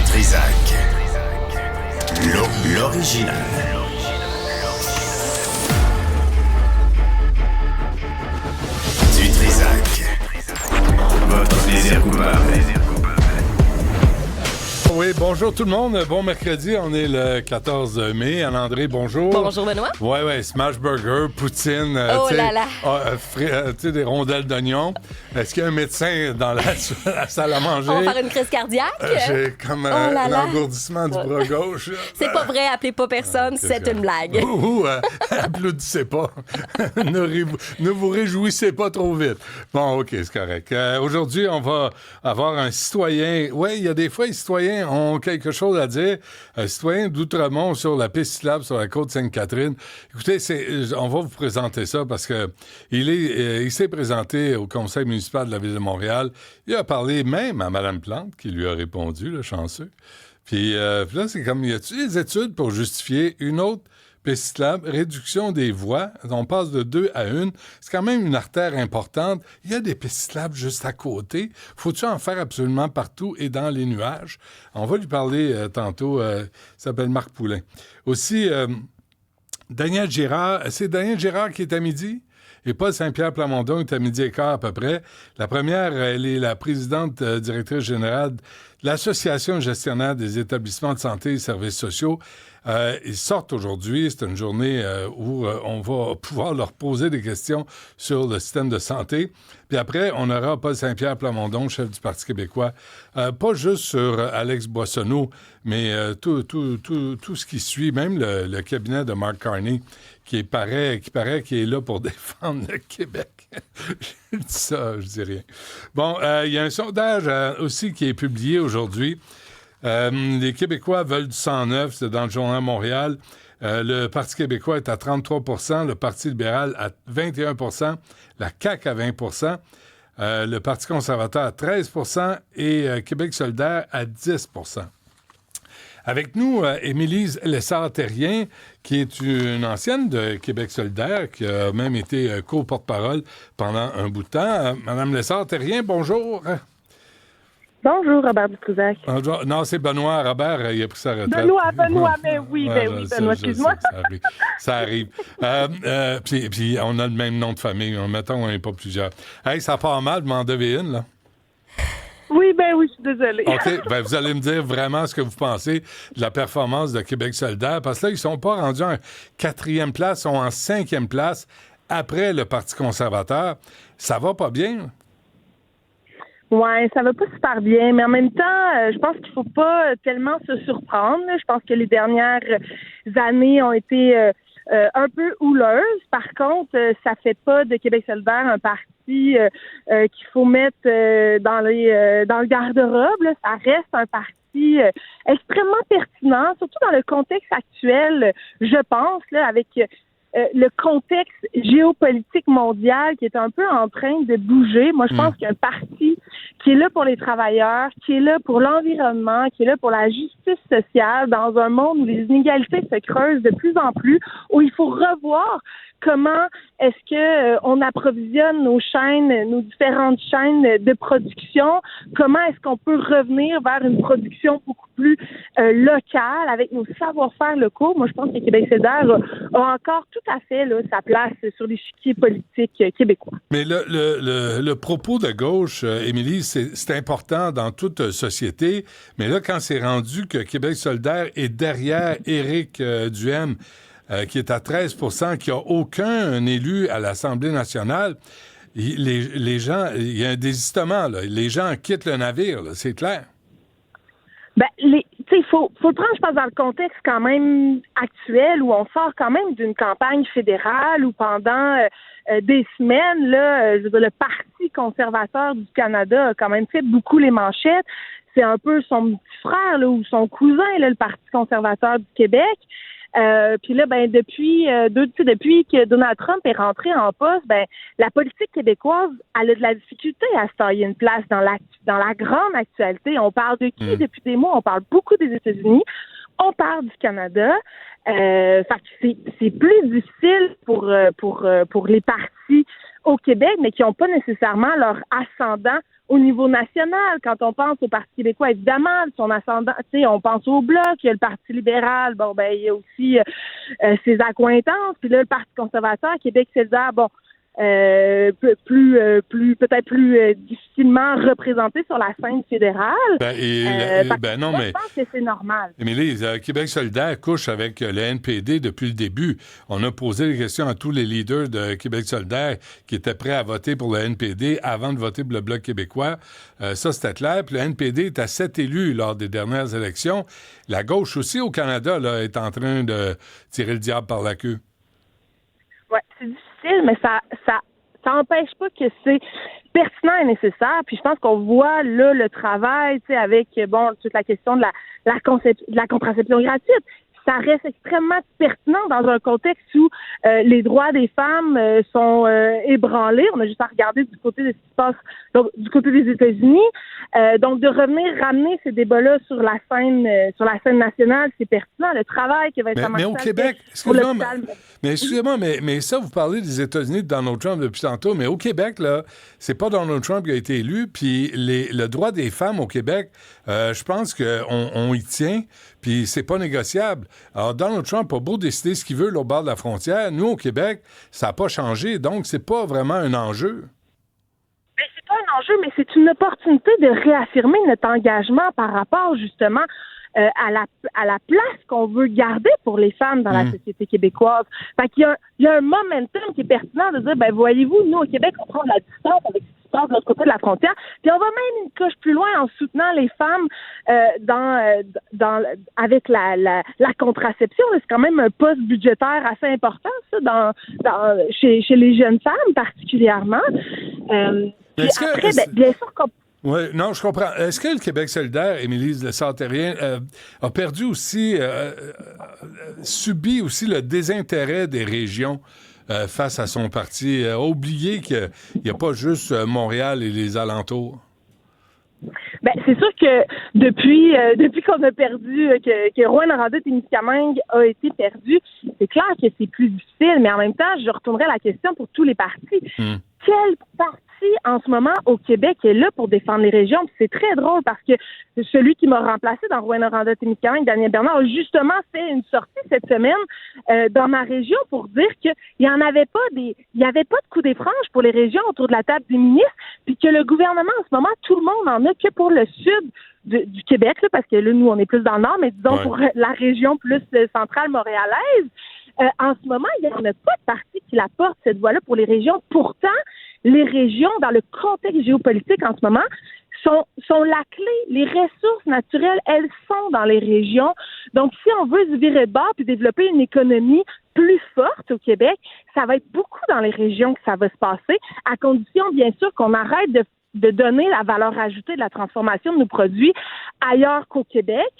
Trizac. L'original. Du Trizac. Votre plaisir coupable. Oui, bonjour tout le monde. Bon mercredi, on est le 14 mai. Anne-André, bonjour. Bonjour Benoît. Oui, smash burger, poutine, Oh là là. Des rondelles d'oignon. Est-ce qu'il y a un médecin dans la salle à manger? On va faire une crise cardiaque. J'ai comme un engourdissement du bras gauche. C'est pas vrai, appelez pas personne, c'est une blague. Applaudissez pas. ne vous réjouissez pas trop vite. Bon, OK, c'est correct. Aujourd'hui, on va avoir un citoyen. Oui, il y a des fois, les citoyens ont quelque chose à dire. Un citoyen d'Outremont sur la piste cyclable sur la côte Sainte-Catherine. Écoutez, on va vous présenter ça parce que il s'est présenté au conseil municipal de la Ville de Montréal. Il a parlé même à Mme Plante, qui lui a répondu, le chanceux. Puis là, c'est comme, y a-t-il des études pour justifier une autre piste cyclable, réduction des voies, on passe de 2 à 1, c'est quand même une artère importante. Il y a des pistes cyclables juste à côté. Faut-tu en faire absolument partout et dans les nuages? On va lui parler tantôt. Il s'appelle Marc Poulin. Aussi, Daniel Girard. C'est Daniel Girard qui est à midi? Et Paul Saint-Pierre Plamondon est à midi et quart à peu près. La première, elle est la présidente directrice générale de l'Association gestionnaire des établissements de santé et services sociaux. Ils sortent aujourd'hui. C'est une journée où on va pouvoir leur poser des questions sur le système de santé. Puis après, on aura Paul Saint-Pierre Plamondon, chef du Parti québécois, pas juste sur Alex Boissonneau, mais tout ce qui suit, même le cabinet de Mark Carney, qui paraît qu'il est là pour défendre le Québec. Je dis ça, je dis rien. Bon, il y a un sondage aussi qui est publié aujourd'hui. Les Québécois veulent du sang neuf, c'est dans le Journal Montréal. Le Parti québécois est à 33 %, le Parti libéral à 21 %, la CAQ à 20 %, le Parti conservateur à 13 % et Québec solidaire à 10 %. Avec nous, Émilie Lessard-Terrien, qui est une ancienne de Québec solidaire, qui a même été co-porte-parole pendant un bout de temps. Madame Lessard-Terrien, bonjour. Bonjour, Robert Dutrizac. Bonjour. Non, c'est Benoît Robert, il a pris sa retraite. Benoît, mais oui, Benoît, excuse-moi. Ça arrive. Puis on a le même nom de famille, mettons, on n'est pas plusieurs. Hey, ça part mal, vous m'en devez une, là. Oui, je suis désolée. OK, vous allez me dire vraiment ce que vous pensez de la performance de Québec solidaire, parce que là, ils sont pas rendus en 4e place, ils sont en 5e place après le Parti conservateur. Ça va pas bien? Ouais, ça va pas super bien, mais en même temps, je pense qu'il faut pas tellement se surprendre. Je pense que les dernières années ont été un peu houleuses. Par contre, ça fait pas de Québec solidaire un parti qu'il faut mettre dans le garde-robe. Là. Ça reste un parti extrêmement pertinent, surtout dans le contexte actuel, je pense, là, avec le contexte géopolitique mondial qui est un peu en train de bouger. Moi, je pense qu'il y a un parti qui est là pour les travailleurs, qui est là pour l'environnement, qui est là pour la justice sociale dans un monde où les inégalités se creusent de plus en plus, où il faut revoir comment est-ce que on approvisionne nos chaînes, nos différentes chaînes de production, comment est-ce qu'on peut revenir vers une production beaucoup plus locale avec nos savoir-faire locaux. Moi, je pense que Québec solidaire a encore tout à fait là, sa place sur l'échiquier politique québécois. Mais le propos de gauche, Émilie, c'est important dans toute société, mais là, quand c'est rendu que Québec solidaire est derrière Éric Duhaime, qui est à 13 %, qui n'a aucun élu à l'Assemblée nationale, les gens, il y a un désistement, là. Les gens quittent le navire, là, c'est clair. Il faut le prendre, je pense, dans le contexte quand même actuel où on sort quand même d'une campagne fédérale où pendant des semaines, là, je veux dire, le Parti conservateur du Canada a quand même fait beaucoup les manchettes. C'est un peu son petit frère là, ou son cousin, là, le Parti conservateur du Québec. Puis là, depuis que Donald Trump est rentré en poste, la politique québécoise, elle a de la difficulté à se tailler une place dans la grande actualité. On parle de qui depuis des mois? On parle beaucoup des États-Unis. On parle du Canada. Fait que c'est plus difficile pour les partis au Québec, mais qui n'ont pas nécessairement leur ascendant au niveau national. Quand on pense au Parti québécois, évidemment, son ascendant, tu sais, on pense au Bloc, il y a le Parti libéral, bon, ben, il y a aussi ses accointances, puis là, le Parti conservateur, Québec solidaire, bon, peut-être plus difficilement représenté sur la scène fédérale. Non, moi, mais je pense que c'est normal. Émilie, Québec solidaire couche avec le NPD depuis le début. On a posé des questions à tous les leaders de Québec solidaire qui étaient prêts à voter pour le NPD avant de voter pour le Bloc québécois. Ça, c'était clair. Puis le NPD est à 7 élus lors des dernières élections. La gauche aussi au Canada là, est en train de tirer le diable par la queue. Oui, c'est difficile, mais ça n'empêche pas que c'est pertinent et nécessaire. Puis je pense qu'on voit là le travail, tu sais, avec toute la question de la contraception gratuite. Ça reste extrêmement pertinent dans un contexte où les droits des femmes sont ébranlés. On a juste à regarder du côté de ce qui se passe du côté des États-Unis. Donc de ramener ces débats-là sur la scène nationale, c'est pertinent. Le travail qui va être mais au Québec, excusez-moi, mais ça, vous parlez des États-Unis de Donald Trump depuis tantôt, mais au Québec, là, c'est pas Donald Trump qui a été élu, puis le droit des femmes au Québec, je pense qu'on y tient, puis c'est pas négociable. Alors, Donald Trump a beau décider ce qu'il veut là, au bord de la frontière, nous, au Québec, ça n'a pas changé, donc c'est pas vraiment un enjeu. Mais c'est pas un enjeu, mais c'est une opportunité de réaffirmer notre engagement par rapport, justement, à la place qu'on veut garder pour les femmes dans la société québécoise. Fait qu'il y a un momentum qui est pertinent de dire, ben voyez-vous, nous, au Québec, on prend de la distance avec ce qui se passe de l'autre côté de la frontière, puis on va même une coche plus loin en soutenant les femmes avec la contraception. C'est quand même un poste budgétaire assez important, ça, chez les jeunes femmes particulièrement. Bien sûr qu'on... Oui, non, je comprends. Est-ce que le Québec solidaire, Émilie Le Sartérien, a perdu aussi, subi aussi le désintérêt des régions face à son parti, a oublié qu'il n'y a pas juste Montréal et les alentours? Ben, c'est sûr que depuis qu'on a perdu, que Rouyn-Noranda-Témiscamingue a été perdu, c'est clair que c'est plus difficile, mais en même temps, je retournerai la question pour tous les partis. Quel parti en ce moment au Québec est là pour défendre les régions? Puis c'est très drôle parce que celui qui m'a remplacé dans Rouyn-Noranda-Témiscamingue, Daniel Bernard, a justement fait une sortie cette semaine dans ma région pour dire qu'il n'y avait pas de coup des franges pour les régions autour de la table des ministres, puis que le gouvernement en ce moment, tout le monde en a que pour le sud du Québec, là, parce que là, nous, on est plus dans le nord, mais disons pour la région plus centrale montréalaise. En ce moment, il n'y en a pas de parti qui la porte, cette voie-là, pour les régions. Pourtant, les régions, dans le contexte géopolitique en ce moment, sont la clé. Les ressources naturelles, elles sont dans les régions. Donc, si on veut se virer de bord puis développer une économie plus forte au Québec, ça va être beaucoup dans les régions que ça va se passer, à condition, bien sûr, qu'on arrête de donner la valeur ajoutée de la transformation de nos produits ailleurs qu'au Québec,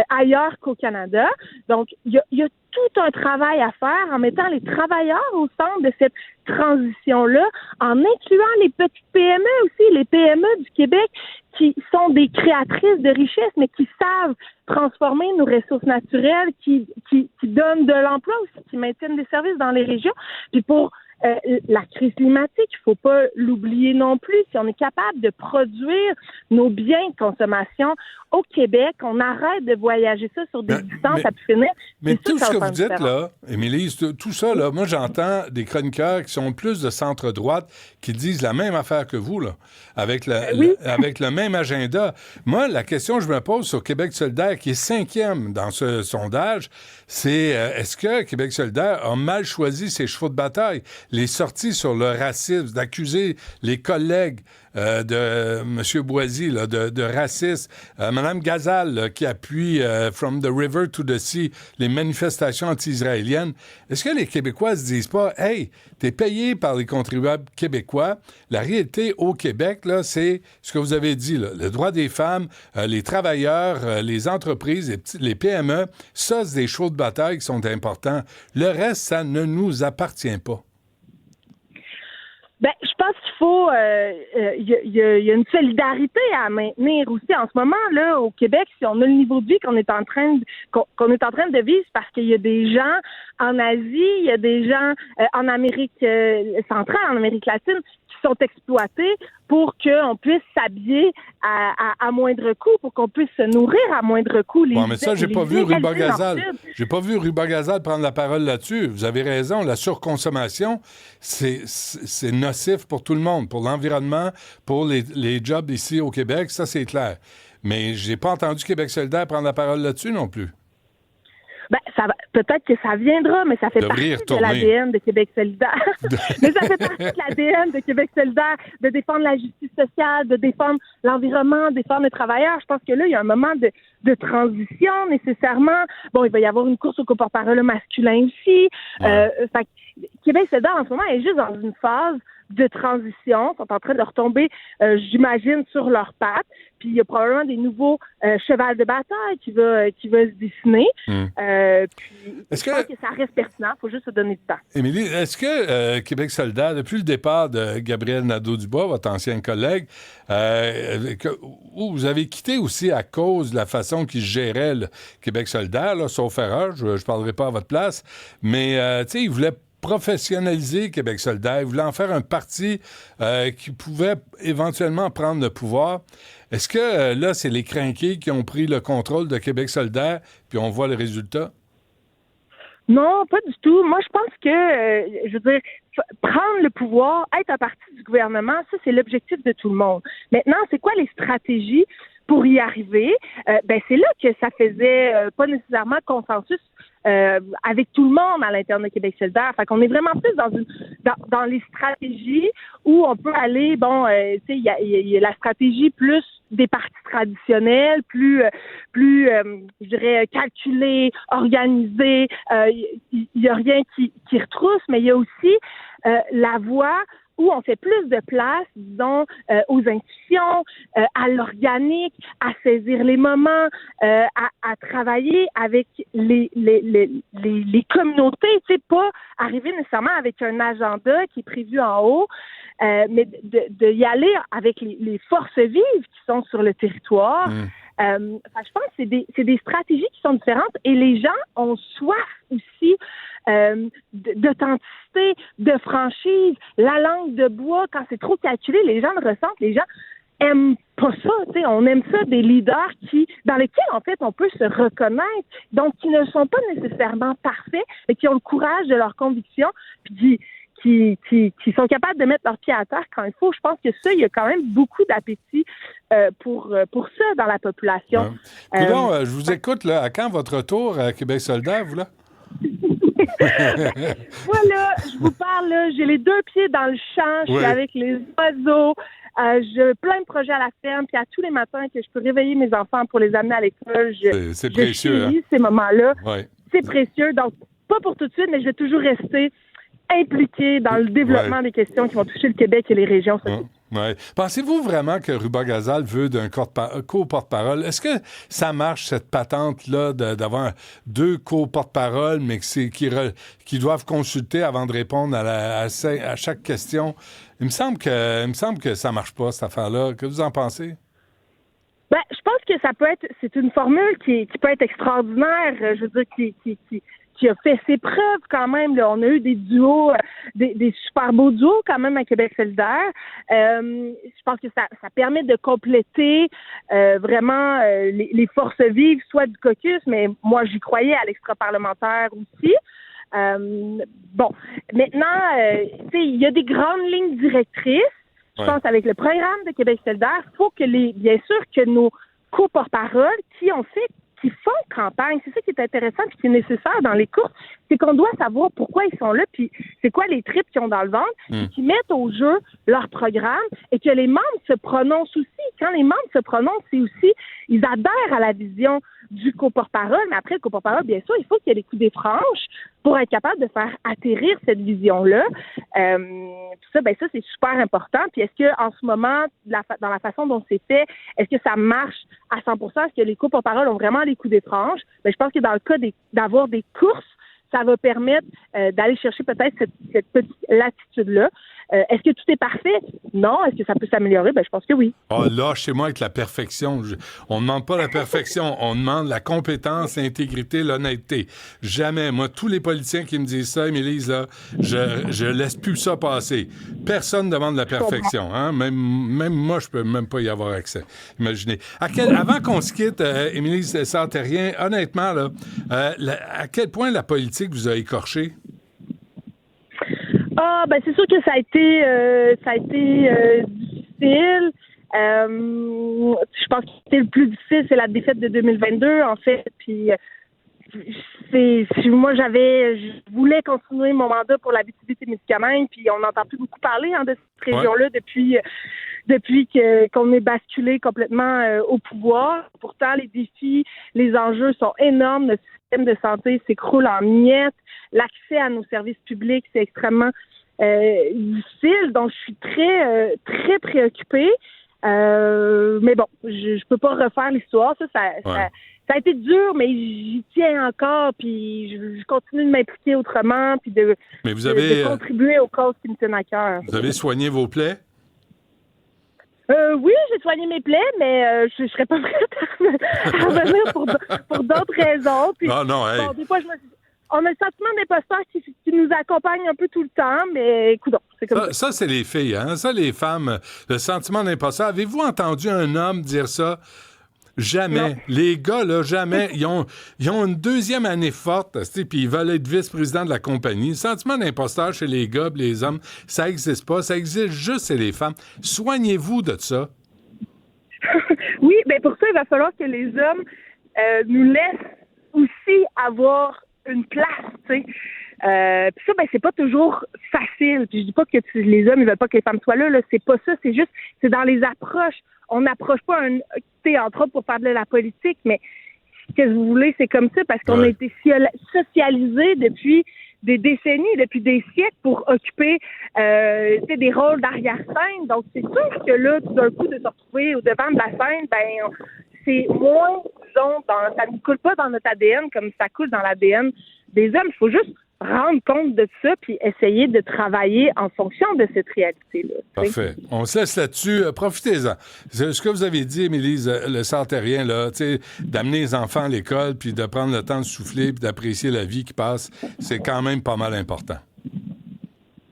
ailleurs qu'au Canada. Donc, il y a tout un travail à faire en mettant les travailleurs au centre de cette transition-là, en incluant les petites PME aussi, les PME du Québec qui sont des créatrices de richesses, mais qui savent transformer nos ressources naturelles, qui donnent de l'emploi aussi, qui maintiennent des services dans les régions. Puis pour la crise climatique, il ne faut pas l'oublier non plus. Si on est capable de produire nos biens de consommation au Québec, on arrête de voyager ça sur des distances à pu finir. Mais tout ce que vous dites, là, Émilie, tout ça, là, moi, j'entends des chroniqueurs qui sont plus de centre-droite qui disent la même affaire que vous, là, avec le même agenda. Moi, la question que je me pose sur Québec solidaire, qui est 5e dans ce sondage, c'est est-ce que Québec solidaire a mal choisi ses chevaux de bataille? Les sorties sur le racisme, d'accuser les collègues de M. Boisy là, de racisme, Mme Gazal là, qui appuie From the River to the Sea les manifestations anti-israéliennes. Est-ce que les Québécois se disent pas « Hey, t'es payé par les contribuables québécois. La réalité au Québec, là, c'est ce que vous avez dit, là, le droit des femmes, les travailleurs, les entreprises, les PME, ça, c'est des chevaux de bataille qui sont importants. Le reste, ça ne nous appartient pas. » Ben, je pense qu'il faut, il y a une solidarité à maintenir aussi en ce moment là au Québec. Si on a le niveau de vie qu'on est en train de vivre, parce qu'il y a des gens en Asie, il y a des gens en Amérique centrale, en Amérique latine, qui sont exploités pour qu'on puisse s'habiller à moindre coût, pour qu'on puisse se nourrir à moindre coût. Bon, mais ça, j'ai pas vu Ruba Gazal. J'ai pas vu Ruba Gazal prendre la parole là-dessus. Vous avez raison, la surconsommation, c'est nocif pour tout le monde, pour l'environnement, pour les jobs ici au Québec, ça c'est clair. Mais j'ai pas entendu Québec solidaire prendre la parole là-dessus non plus. Ben, peut-être que ça viendra, mais ça fait partie de l'ADN de Québec solidaire. Mais ça fait partie de l'ADN de Québec solidaire de défendre la justice sociale, de défendre l'environnement, de défendre les travailleurs. Je pense que là, il y a un moment de transition nécessairement. Bon, il va y avoir une course au porte-parole masculin aussi. Fait que Québec solidaire, en ce moment, est juste dans une phase de transition, sont en train de retomber, j'imagine, sur leurs pattes. Puis il y a probablement des nouveaux chevals de bataille qui va se dessiner. Puis je pense que ça reste pertinent, il faut juste se donner du temps. Émilie, est-ce que Québec solidaire, depuis le départ de Gabriel Nadeau-Dubois, votre ancien collègue, où vous avez quitté aussi à cause de la façon qu'il gérait le Québec solidaire, là, sauf erreur, je ne parlerai pas à votre place, mais tu sais, il voulait professionnaliser Québec solidaire. Il voulait en faire un parti qui pouvait éventuellement prendre le pouvoir. Est-ce que là, c'est les crinqués qui ont pris le contrôle de Québec solidaire, puis on voit le résultat? Non, pas du tout. Moi, je pense que, je veux dire, prendre le pouvoir, être un parti du gouvernement, ça, c'est l'objectif de tout le monde. Maintenant, c'est quoi les stratégies pour y arriver? C'est là que ça faisait pas nécessairement consensus avec tout le monde à l'intérieur de Québec solidaire. Fait qu'on est vraiment plus dans les stratégies où on peut aller, tu sais, il y a la stratégie plus des partis traditionnels, plus je dirais, calculée, organisée. Il y a rien qui retrousse, mais il y a aussi la voie où on fait plus de place, disons, aux institutions, à l'organique, à saisir les moments, à travailler avec les communautés, tu sais, pas arriver nécessairement avec un agenda qui est prévu en haut, mais de y aller avec les forces vives qui sont sur le territoire. Je pense que c'est des stratégies qui sont différentes et les gens ont soif aussi d'authenticité, de franchise. La langue de bois, quand c'est trop calculé, les gens le ressentent, les gens aiment pas ça, tu sais, on aime ça, des leaders dans lesquels, en fait, on peut se reconnaître, donc qui ne sont pas nécessairement parfaits, mais qui ont le courage de leurs convictions, puis qui sont capables de mettre leurs pieds à terre quand il faut. Je pense que ça, il y a quand même beaucoup d'appétit pour ça dans la population. Je vous écoute, là. À quand votre retour à Québec solidaire, vous, là? Voilà, je vous parle, là, j'ai les deux pieds dans le champ, je suis avec les oiseaux, j'ai plein de projets à la ferme, puis à tous les matins que je peux réveiller mes enfants pour les amener à l'école, c'est précieux, chéris ces moments-là. Ouais. C'est précieux, donc pas pour tout de suite, mais je vais toujours rester impliqué dans le développement des questions qui vont toucher le Québec et les régions. Ouais. Pensez-vous vraiment que Ruba Gazal veut d'un co-porte-parole? Est-ce que ça marche, cette patente-là, d'avoir deux co-porte-parole, mais qui doivent consulter avant de répondre à chaque question? Il me semble que ça marche pas, cette affaire-là. Que vous en pensez? Je pense que c'est une formule qui peut être extraordinaire, je veux dire, qui a fait ses preuves quand même. Là. On a eu des duos, des super beaux duos quand même à Québec solidaire. Je pense que ça permet de compléter vraiment les forces vives, soit du caucus, mais moi j'y croyais à l'extra-parlementaire aussi. Maintenant, il y a des grandes lignes directrices. Je pense avec le programme de Québec solidaire, il faut que bien sûr que nos co-porte-paroles qui font campagne, c'est ça qui est intéressant et qui est nécessaire dans les courses, c'est qu'on doit savoir pourquoi ils sont là, puis c'est quoi les tripes qu'ils ont dans le ventre, puis qu'ils mettent au jeu leur programme et que les membres se prononcent aussi. Quand les membres se prononcent, c'est aussi, ils adhèrent à la vision du co-porte-parole, mais après le co-porte-parole, bien sûr, il faut qu'il y ait les coups des franches pour être capable de faire atterrir cette vision-là. Ça, c'est super important. Puis est-ce que en ce moment, dans la façon dont c'est fait, est-ce que ça marche à 100%? Est-ce que les co-porte-parole ont vraiment les coups des franches? Je pense que dans le cas d'avoir des courses, ça va permettre d'aller chercher peut-être cette petite latitude-là. Est-ce que tout est parfait? Non. Est-ce que ça peut s'améliorer? Ben, je pense que oui. Oh, là, chez moi, avec la perfection, on ne demande pas la perfection, on demande la compétence, l'intégrité, l'honnêteté. Jamais. Moi, tous les politiciens qui me disent ça, Émilie, là, je laisse plus ça passer. Personne ne demande la perfection. Hein? Même moi, je peux même pas y avoir accès. Imaginez. Avant qu'on se quitte, Émilie Santérien, honnêtement, là, à quel point la politique vous a écorché? Ah, ben c'est sûr que ça a été difficile. Je pense que c'était le plus difficile, c'est la défaite de 2022, en fait. Puis moi, je voulais continuer mon mandat pour l'Abitibi-Témiscamingue, puis on n'entend plus beaucoup parler de cette région-là depuis qu'on est basculé complètement au pouvoir. Pourtant, les défis, les enjeux sont énormes. Notre système de santé s'écroule en miettes. L'accès à nos services publics, c'est extrêmement difficile. Donc, je suis très, très préoccupée. Mais bon, je peux pas refaire l'histoire. Ça a été dur, mais j'y tiens encore. Puis je continue de m'impliquer autrement, puis de contribuer aux causes qui me tiennent à cœur. Vous avez soigné vos plaies? Oui, j'ai soigné mes plaies, mais je serais pas prête à revenir pour d'autres raisons. Puis, non. Des fois, on a le sentiment d'imposteur qui nous accompagne un peu tout le temps, mais écoute, c'est comme ça. Ça, c'est les filles, hein? Ça, les femmes, le sentiment d'imposteur. Avez-vous entendu un homme dire ça? Jamais. Non. Les gars, là, jamais. Ils ont une deuxième année forte, puis ils veulent être vice-président de la compagnie. Le sentiment d'imposteur chez les gars et les hommes, ça n'existe pas. Ça existe juste chez les femmes. Soignez-vous de ça. Oui, bien pour ça, il va falloir que les hommes nous laissent aussi avoir une place, tu sais. Puis ça, ben c'est pas toujours facile. Puis je dis pas que les hommes ils veulent pas que les femmes soient là. C'est pas ça. C'est juste, c'est dans les approches. On n'approche pas entre autres pour faire de la politique, mais ce que vous voulez, c'est comme ça parce qu'on a été socialisés depuis des décennies, depuis des siècles pour occuper des rôles d'arrière-scène. Donc c'est sûr que là, tout d'un coup, de se retrouver au devant de la scène, ben c'est moins, disons, ça ne coule pas dans notre ADN comme ça coule dans l'ADN des hommes. Il faut juste rendre compte de ça puis essayer de travailler en fonction de cette réalité-là. Parfait. On se laisse là-dessus. Profitez-en. Ce que vous avez dit, Émilie, le Santérien, là, d'amener les enfants à l'école puis de prendre le temps de souffler puis d'apprécier la vie qui passe, c'est quand même pas mal important.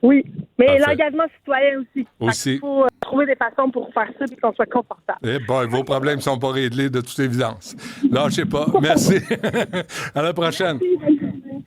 Oui, mais parfait. L'engagement citoyen aussi. Il faut trouver des façons pour faire ça et qu'on soit confortable. Vos problèmes ne sont pas réglés de toute évidence. Lâchez pas. Merci. À la prochaine. Merci.